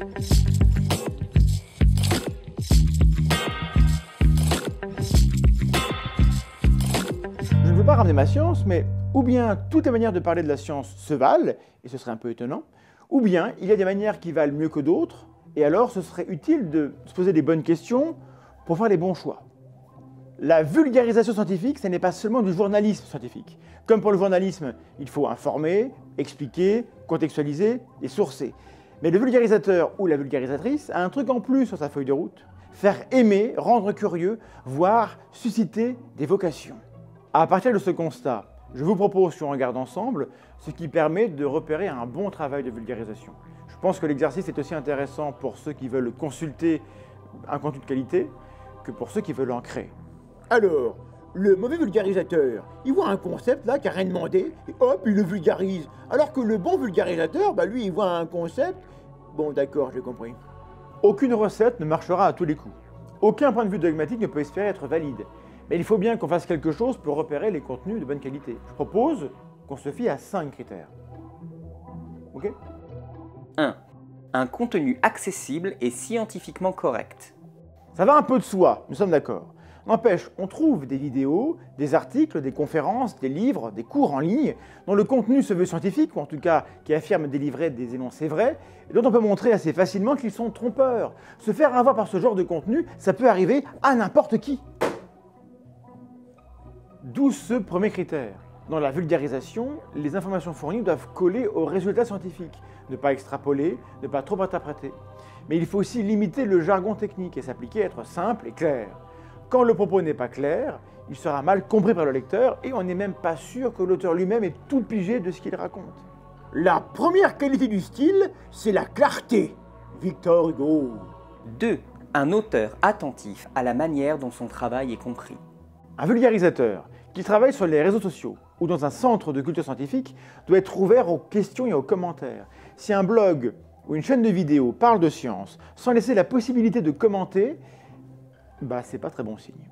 Je ne veux pas ramener ma science, mais ou bien toutes les manières de parler de la science se valent, et ce serait un peu étonnant, ou bien il y a des manières qui valent mieux que d'autres, et alors ce serait utile de se poser des bonnes questions pour faire les bons choix. La vulgarisation scientifique, ce n'est pas seulement du journalisme scientifique. Comme pour le journalisme, il faut informer, expliquer, contextualiser et sourcer. Mais le vulgarisateur ou la vulgarisatrice a un truc en plus sur sa feuille de route: faire aimer, rendre curieux, voire susciter des vocations. À partir de ce constat, je vous propose qu'on regarde ensemble ce qui permet de repérer un bon travail de vulgarisation. Je pense que l'exercice est aussi intéressant pour ceux qui veulent consulter un contenu de qualité que pour ceux qui veulent en créer. Alors, le mauvais vulgarisateur, il voit un concept là qui n'a rien demandé, et hop, il le vulgarise. Alors que le bon vulgarisateur, lui, il voit un concept. Bon, d'accord, j'ai compris. Aucune recette ne marchera à tous les coups. Aucun point de vue dogmatique ne peut espérer être valide. Mais il faut bien qu'on fasse quelque chose pour repérer les contenus de bonne qualité. Je propose qu'on se fie à 5 critères. Ok ? 1. Un contenu accessible et scientifiquement correct. Ça va un peu de soi, nous sommes d'accord. N'empêche, on trouve des vidéos, des articles, des conférences, des livres, des cours en ligne dont le contenu se veut scientifique, ou en tout cas qui affirment délivrer des énoncés vrais, et dont on peut montrer assez facilement qu'ils sont trompeurs. Se faire avoir par ce genre de contenu, ça peut arriver à n'importe qui. D'où ce premier critère. Dans la vulgarisation, les informations fournies doivent coller aux résultats scientifiques, ne pas extrapoler, ne pas trop interpréter. Mais il faut aussi limiter le jargon technique et s'appliquer à être simple et clair. Quand le propos n'est pas clair, il sera mal compris par le lecteur et on n'est même pas sûr que l'auteur lui-même ait tout pigé de ce qu'il raconte. La première qualité du style, c'est la clarté. Victor Hugo. 2. Un auteur attentif à la manière dont son travail est compris. Un vulgarisateur qui travaille sur les réseaux sociaux ou dans un centre de culture scientifique doit être ouvert aux questions et aux commentaires. Si un blog ou une chaîne de vidéos parle de science sans laisser la possibilité de commenter, c'est pas très bon signe.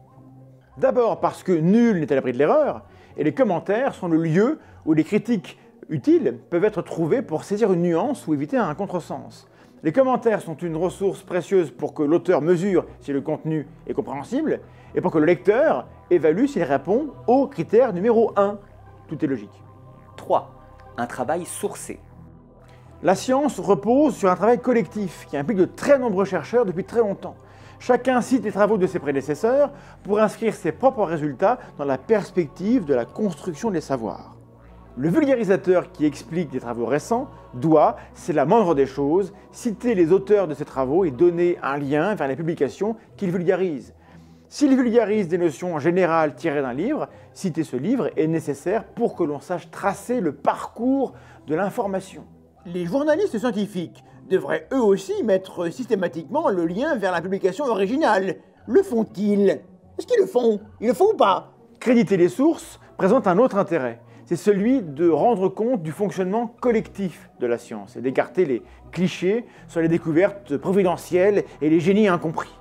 D'abord parce que nul n'est à l'abri de l'erreur, et les commentaires sont le lieu où les critiques utiles peuvent être trouvées pour saisir une nuance ou éviter un contresens. Les commentaires sont une ressource précieuse pour que l'auteur mesure si le contenu est compréhensible, et pour que le lecteur évalue s'il répond au critère numéro 1. Tout est logique. 3. Un travail sourcé. La science repose sur un travail collectif qui implique de très nombreux chercheurs depuis très longtemps. Chacun cite les travaux de ses prédécesseurs pour inscrire ses propres résultats dans la perspective de la construction des savoirs. Le vulgarisateur qui explique des travaux récents doit, c'est la moindre des choses, citer les auteurs de ces travaux et donner un lien vers les publications qu'il vulgarise. S'il vulgarise des notions générales tirées d'un livre, citer ce livre est nécessaire pour que l'on sache tracer le parcours de l'information. Les journalistes scientifiques devraient eux aussi mettre systématiquement le lien vers la publication originale. Le font-ils? Est-ce qu'ils le font? Ils le font ou pas? Créditer les sources présente un autre intérêt. C'est celui de rendre compte du fonctionnement collectif de la science et d'écarter les clichés sur les découvertes providentielles et les génies incompris.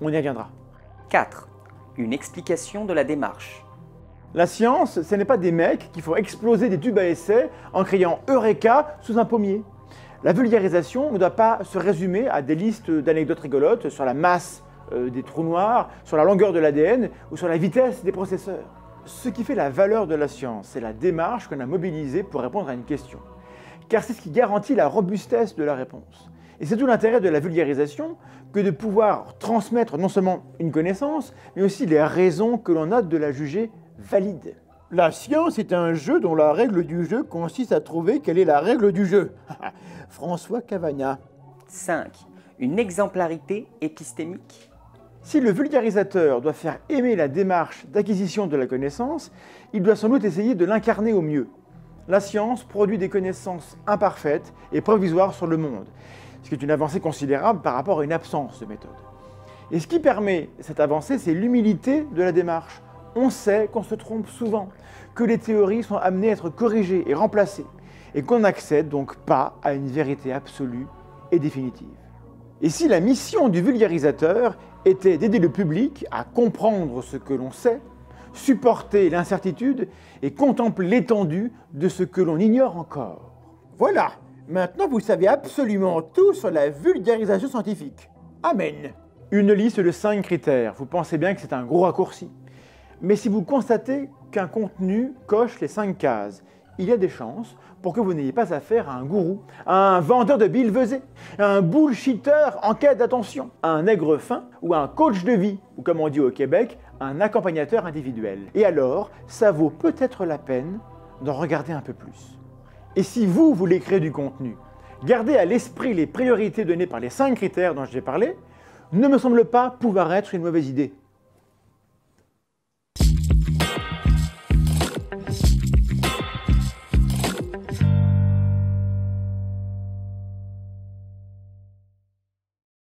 On y reviendra. 4. Une explication de la démarche. La science, ce n'est pas des mecs qui font exploser des tubes à essai en criant « Eureka » sous un pommier. La vulgarisation ne doit pas se résumer à des listes d'anecdotes rigolotes sur la masse des trous noirs, sur la longueur de l'ADN ou sur la vitesse des processeurs. Ce qui fait la valeur de la science, c'est la démarche qu'on a mobilisée pour répondre à une question. Car c'est ce qui garantit la robustesse de la réponse. Et c'est tout l'intérêt de la vulgarisation que de pouvoir transmettre non seulement une connaissance, mais aussi les raisons que l'on a de la juger valide. La science est un jeu dont la règle du jeu consiste à trouver quelle est la règle du jeu. François Cavagna. 5. Une exemplarité épistémique. Si le vulgarisateur doit faire aimer la démarche d'acquisition de la connaissance, il doit sans doute essayer de l'incarner au mieux. La science produit des connaissances imparfaites et provisoires sur le monde, ce qui est une avancée considérable par rapport à une absence de méthode. Et ce qui permet cette avancée, c'est l'humilité de la démarche. On sait qu'on se trompe souvent, que les théories sont amenées à être corrigées et remplacées, et qu'on n'accède donc pas à une vérité absolue et définitive. Et si la mission du vulgarisateur était d'aider le public à comprendre ce que l'on sait, supporter l'incertitude et contempler l'étendue de ce que l'on ignore encore. Voilà, Maintenant, vous savez absolument tout sur la vulgarisation scientifique. Amen. Une liste de 5 critères, vous pensez bien que c'est un gros raccourci. Mais si vous constatez qu'un contenu coche les 5 cases, il y a des chances pour que vous n'ayez pas affaire à un gourou, à un vendeur de billevesées, à un bullshitter en quête d'attention, à un nègre fin ou à un coach de vie, ou comme on dit au Québec, un accompagnateur individuel. Et alors, ça vaut peut-être la peine d'en regarder un peu plus. Et si vous voulez créer du contenu, gardez à l'esprit les priorités données par les 5 critères dont j'ai parlé, ne me semble pas pouvoir être une mauvaise idée.